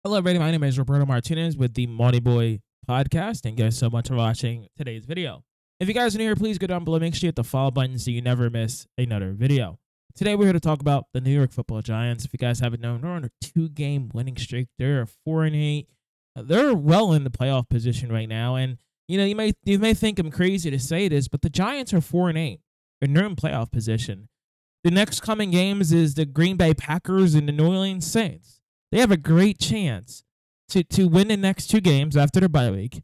Hello, everybody. My name is Roberto Martinez with the Money Boy podcast. Thank you guys so much for watching today's video. If you guys are new here, please go down below. Make sure you hit the follow button so you never miss another video. Today, we're here to talk about the New York Football Giants. If you guys haven't known, they're on a 2-game winning streak. They're 4-8. They're well in the playoff position right now. And you may think I'm crazy to say this, but the Giants are 4-8 and they're in playoff position. The next coming games is the Green Bay Packers and the New Orleans Saints. They have a great chance to win the next 2 games after their bye week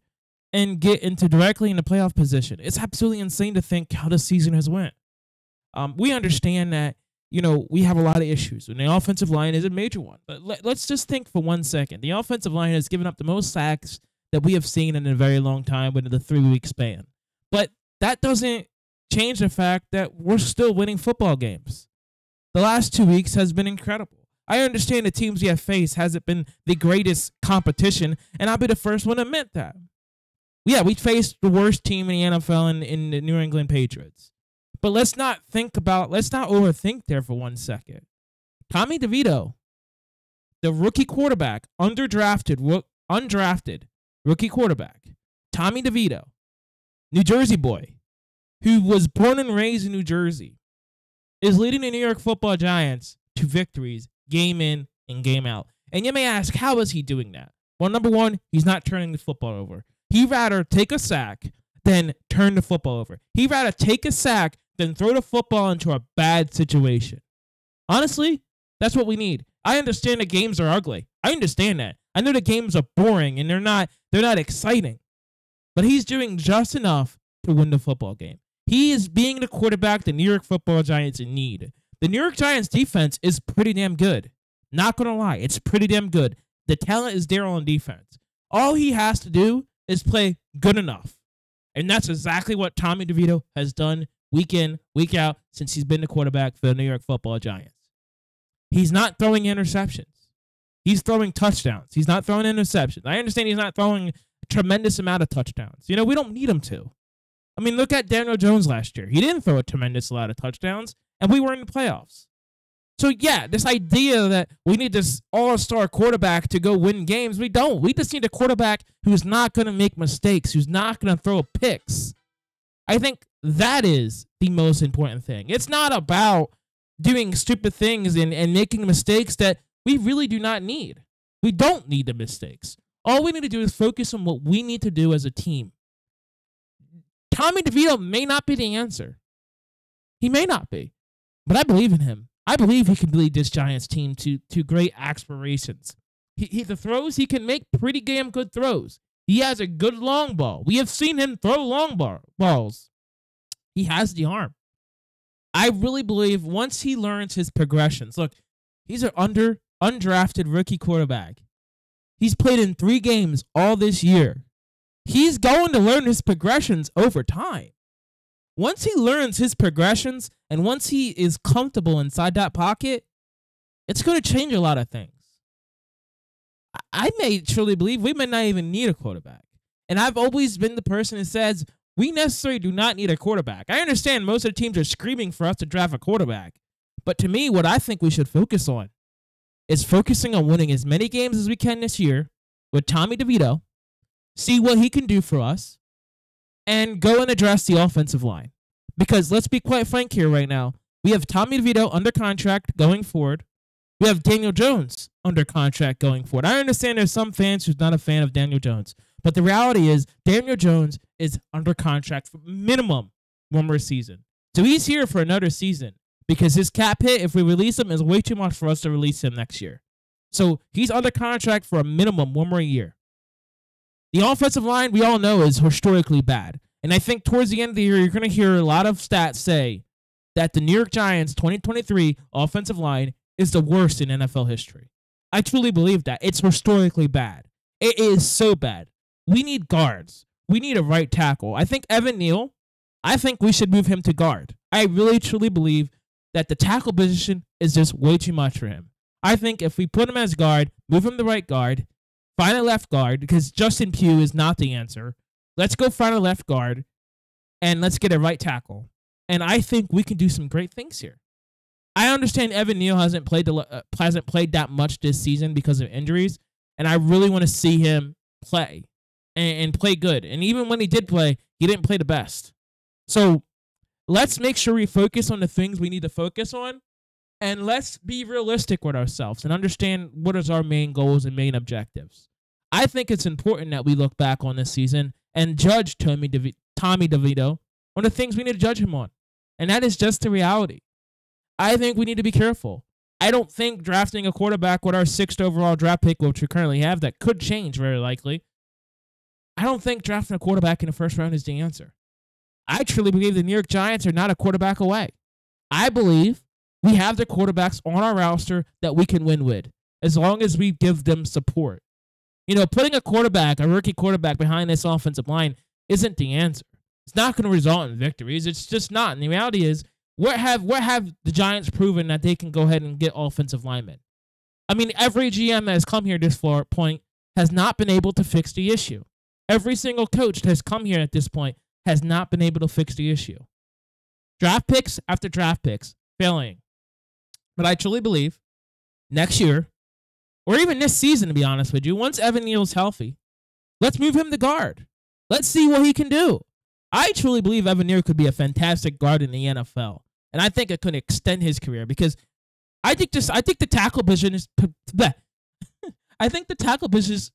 and get directly into playoff position. It's absolutely insane to think how the season has went. We understand that, we have a lot of issues, and the offensive line is a major one. But let's just think for 1 second. The offensive line has given up the most sacks that we have seen in a very long time within the 3-week span. But that doesn't change the fact that we're still winning football games. The last 2 weeks has been incredible. I understand the teams we have faced hasn't been the greatest competition, and I'll be the first one to admit that. Yeah, we faced the worst team in the NFL in the New England Patriots. But let's not overthink there for 1 second. Tommy DeVito, the rookie quarterback, undrafted rookie quarterback, Tommy DeVito, New Jersey boy, who was born and raised in New Jersey, is leading the New York Football Giants to victories game in and game out. And you may ask, how is he doing that? Well, number one, he's not turning the football over. He'd rather take a sack than turn the football over. He'd rather take a sack than throw the football into a bad situation. Honestly, that's what we need. I understand the games are ugly. I understand that. I know the games are boring and they're not exciting. But he's doing just enough to win the football game. He is being the quarterback the New York Football Giants need. The New York Giants defense is pretty damn good. Not going to lie, it's pretty damn good. The talent is there on defense. All he has to do is play good enough. And that's exactly what Tommy DeVito has done week in, week out since he's been the quarterback for the New York Football Giants. He's not throwing interceptions. He's throwing touchdowns. He's not throwing interceptions. I understand he's not throwing a tremendous amount of touchdowns. We don't need him to. I mean, look at Daniel Jones last year. He didn't throw a tremendous lot of touchdowns, and we were in the playoffs. So, yeah, this idea that we need this all-star quarterback to go win games, we don't. We just need a quarterback who's not going to make mistakes, who's not going to throw picks. I think that is the most important thing. It's not about doing stupid things and making mistakes that we really do not need. We don't need the mistakes. All we need to do is focus on what we need to do as a team. Tommy DeVito may not be the answer. He may not be. But I believe in him. I believe he can lead this Giants team to great aspirations. The throws, he can make pretty damn good throws. He has a good long ball. We have seen him throw long balls. He has the arm. I really believe once he learns his progressions. Look, he's an undrafted rookie quarterback. He's played in 3 games all this year. He's going to learn his progressions over time. Once he learns his progressions and once he is comfortable inside that pocket, it's going to change a lot of things. I may truly believe we may not even need a quarterback. And I've always been the person that says we necessarily do not need a quarterback. I understand most of the teams are screaming for us to draft a quarterback. But to me, what I think we should focus on is focusing on winning as many games as we can this year with Tommy DeVito, see what he can do for us, and go and address the offensive line. Because let's be quite frank here right now. We have Tommy DeVito under contract going forward. We have Daniel Jones under contract going forward. I understand there's some fans who's not a fan of Daniel Jones. But the reality is Daniel Jones is under contract for minimum 1 more season. So he's here for another season because his cap hit, if we release him, is way too much for us to release him next year. So he's under contract for a minimum 1 more year. The offensive line, we all know, is historically bad. And I think towards the end of the year, you're going to hear a lot of stats say that the New York Giants 2023 offensive line is the worst in NFL history. I truly believe that. It's historically bad. It is so bad. We need guards. We need a right tackle. I think Evan Neal, I think we should move him to guard. I really, truly believe that the tackle position is just way too much for him. I think if we put him as guard, move him to right guard, find a left guard, because Justin Pugh is not the answer. Let's go find a left guard, and let's get a right tackle. And I think we can do some great things here. I understand Evan Neal hasn't played that much this season because of injuries, And I really want to see him play and play good. And even when he did play, he didn't play the best. So let's make sure we focus on the things we need to focus on. And let's be realistic with ourselves and understand what is our main goals and main objectives. I think it's important that we look back on this season and judge Tommy DeVito on the things we need to judge him on. And that is just the reality. I think we need to be careful. I don't think drafting a quarterback with our 6th overall draft pick, which we currently have, that could change very likely. I don't think drafting a quarterback in the first round is the answer. I truly believe the New York Giants are not a quarterback away. I believe we have the quarterbacks on our roster that we can win with, as long as we give them support. Putting a rookie quarterback behind this offensive line isn't the answer. It's not going to result in victories. It's just not. And the reality is, what have the Giants proven that they can go ahead and get offensive linemen? I mean, every GM that has come here at this point has not been able to fix the issue. Every single coach that has come here at this point has not been able to fix the issue. Draft picks after draft picks, failing. But I truly believe next year, or even this season, to be honest with you, once Evan Neal's healthy, let's move him to guard. Let's see what he can do. I truly believe Evan Neal could be a fantastic guard in the NFL. And I think it could extend his career because I think the tackle position is I think the tackle position is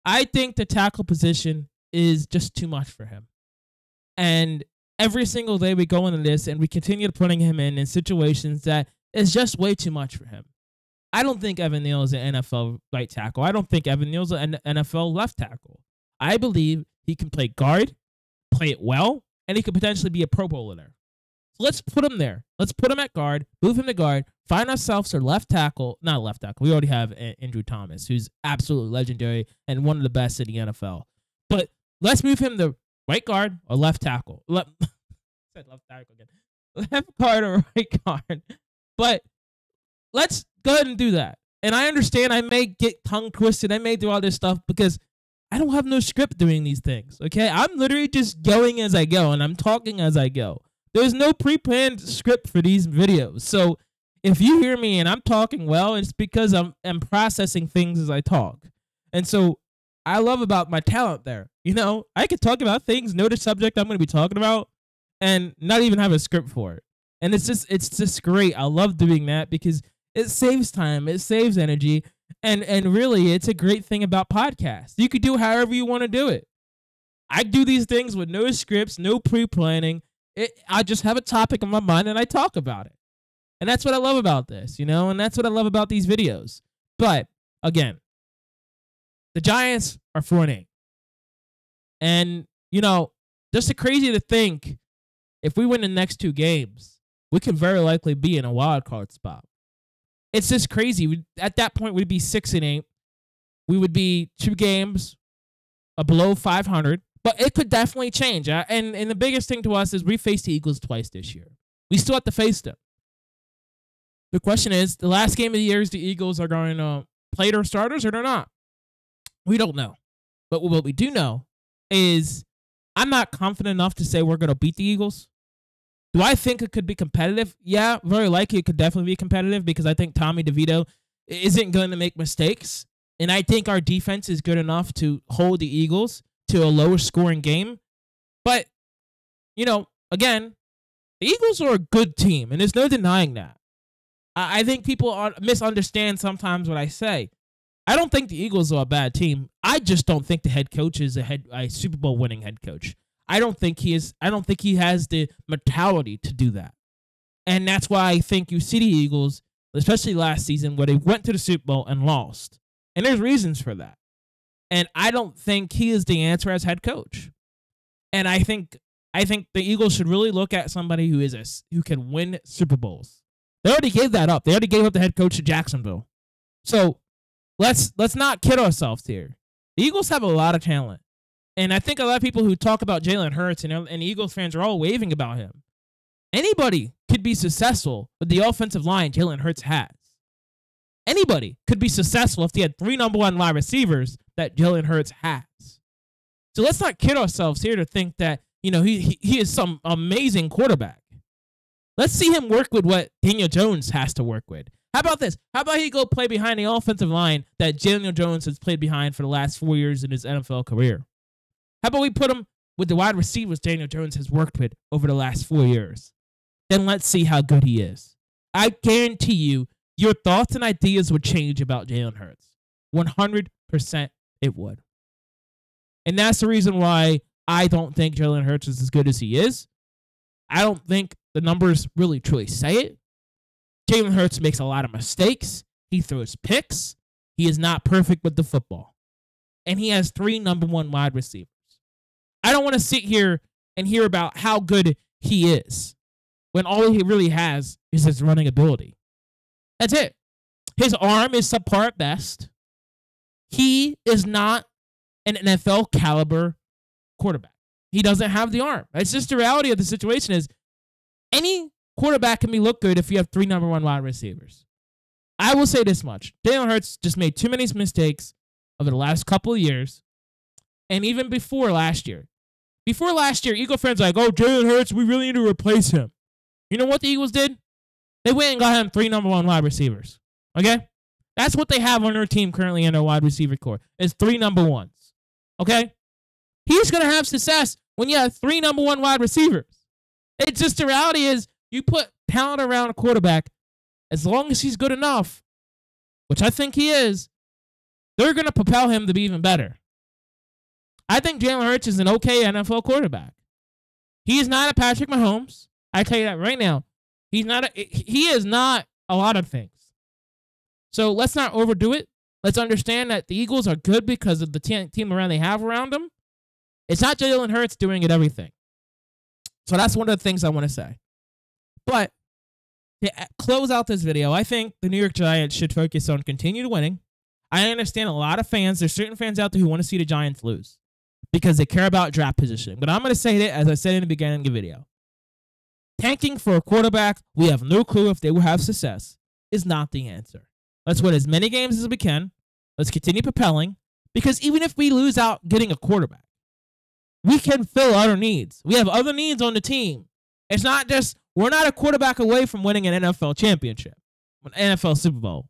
I think the tackle position is just too much for him. And every single day we go into this and we continue putting him in situations that is just way too much for him. I don't think Evan Neal is an NFL right tackle. I don't think Evan Neal is an NFL left tackle. I believe he can play guard, play it well, and he could potentially be a Pro Bowler there. So let's put him there. Let's put him at guard, move him to guard, find ourselves a left tackle. Not left tackle. We already have Andrew Thomas, who's absolutely legendary and one of the best in the NFL. But let's move him to right guard or left tackle. Left tackle again. Left guard or right guard. But let's go ahead and do that. And I understand I may get tongue twisted. I may do all this stuff because I don't have no script doing these things, okay? I'm literally just going as I go, and I'm talking as I go. There's no pre-planned script for these videos. So if you hear me and I'm talking well, it's because I'm processing things as I talk. And so I love about my talent there. I could talk about things, know the subject I'm going to be talking about, and not even have a script for it. And it's just great. I love doing that because it saves time. It saves energy. And really, it's a great thing about podcasts. You could do however you want to do it. I do these things with no scripts, no pre-planning. I just have a topic in my mind and I talk about it. And that's what I love about this, and that's what I love about these videos. But, again, the Giants are 4-8. And, just crazy to think if we win the next 2 games, we could very likely be in a wild card spot. It's just crazy. At that point, we'd be 6-8. We would be 2 games below 500. But it could definitely change. And the biggest thing to us is we faced the Eagles twice this year. We still have to face them. The question is, the last game of the year is the Eagles are going to play their starters or they're not. We don't know. But what we do know is I'm not confident enough to say we're going to beat the Eagles. Do I think it could be competitive? Yeah, very likely it could definitely be competitive because I think Tommy DeVito isn't going to make mistakes. And I think our defense is good enough to hold the Eagles to a lower scoring game. But, again, the Eagles are a good team, and there's no denying that. I think people misunderstand sometimes what I say. I don't think the Eagles are a bad team. I just don't think the head coach is a Super Bowl winning head coach. I don't think he is. I don't think he has the mentality to do that. And that's why I think you see the Eagles, especially last season, where they went to the Super Bowl and lost. And there's reasons for that. And I don't think he is the answer as head coach. And I think the Eagles should really look at somebody who can win Super Bowls. They already gave that up. They already gave up the head coach to Jacksonville. So let's not kid ourselves here. The Eagles have a lot of talent. And I think a lot of people who talk about Jalen Hurts and Eagles fans are all waving about him. Anybody could be successful with the offensive line Jalen Hurts has. Anybody could be successful if they had 3 number 1 wide receivers that Jalen Hurts has. So let's not kid ourselves here to think that, he is some amazing quarterback. Let's see him work with what Daniel Jones has to work with. How about this? How about he go play behind the offensive line that Daniel Jones has played behind for the last 4 years in his NFL career? How about we put him with the wide receivers Daniel Jones has worked with over the last 4 years? Then let's see how good he is. I guarantee you, your thoughts and ideas would change about Jalen Hurts. 100% it would. And that's the reason why I don't think Jalen Hurts is as good as he is. I don't think the numbers really truly say it. Jalen Hurts makes a lot of mistakes. He throws picks. He is not perfect with the football. And he has 3 number 1 wide receivers. I don't want to sit here and hear about how good he is when all he really has is his running ability. That's it. His arm is subpar at best. He is not an NFL caliber quarterback. He doesn't have the arm. It's just the reality of the situation is any quarterback can look good if you have 3 number 1 wide receivers. I will say this much. Jalen Hurts just made too many mistakes over the last couple of years. And even before last year. Before last year, Eagle fans are like, oh, Jalen Hurts, we really need to replace him. You know what the Eagles did? They went and got him 3 number 1 wide receivers. Okay? That's what they have on their team currently in their wide receiver core. Is 3 number 1s. Okay? He's going to have success when you have 3 number 1 wide receivers. It's just the reality is you put talent around a quarterback, as long as he's good enough, which I think he is, they're going to propel him to be even better. I think Jalen Hurts is an okay NFL quarterback. He is not a Patrick Mahomes. I tell you that right now. He is not a lot of things. So let's not overdo it. Let's understand that the Eagles are good because of the team around they have around them. It's not Jalen Hurts doing it everything. So that's one of the things I want to say. But to close out this video, I think the New York Giants should focus on continued winning. I understand a lot of fans. There's certain fans out there who want to see the Giants lose because they care about draft positioning. But I'm going to say that, as I said in the beginning of the video, tanking for a quarterback, we have no clue if they will have success, is not the answer. Let's win as many games as we can. Let's continue propelling. Because even if we lose out getting a quarterback, we can fill other needs. We have other needs on the team. It's not just, we're not a quarterback away from winning an NFL championship, an NFL Super Bowl.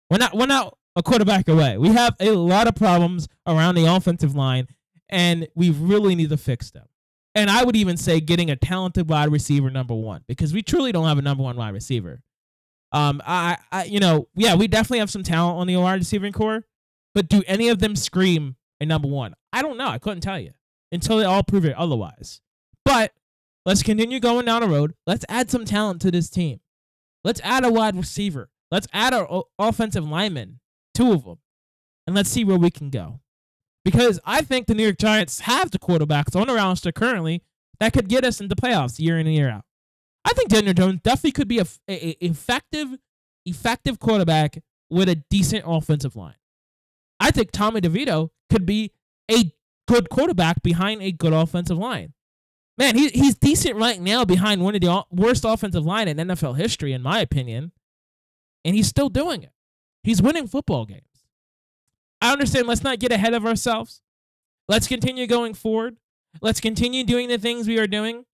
We're not a quarterback away. We have a lot of problems around the offensive line, and we really need to fix them. And I would even say getting a talented wide receiver number 1, because we truly don't have a number 1 wide receiver. We definitely have some talent on the wide receiving core, but do any of them scream a number 1? I don't know. I couldn't tell you until they all prove it otherwise. But let's continue going down the road. Let's add some talent to this team. Let's add a wide receiver. Let's add our offensive linemen, 2 of them, and let's see where we can go. Because I think the New York Giants have the quarterbacks on the roster currently that could get us into playoffs year in and year out. I think Daniel Jones definitely could be a effective quarterback with a decent offensive line. I think Tommy DeVito could be a good quarterback behind a good offensive line. Man, he's decent right now behind one of the worst offensive line in NFL history, in my opinion. And he's still doing it. He's winning football games. I understand, let's not get ahead of ourselves. Let's continue going forward. Let's continue doing the things we are doing,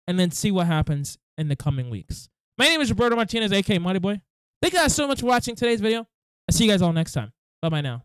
and then see what happens in the coming weeks. My name is Roberto Martinez, a.k.a. Money Boy. Thank you guys so much for watching today's video. I'll see you guys all next time. Bye-bye now.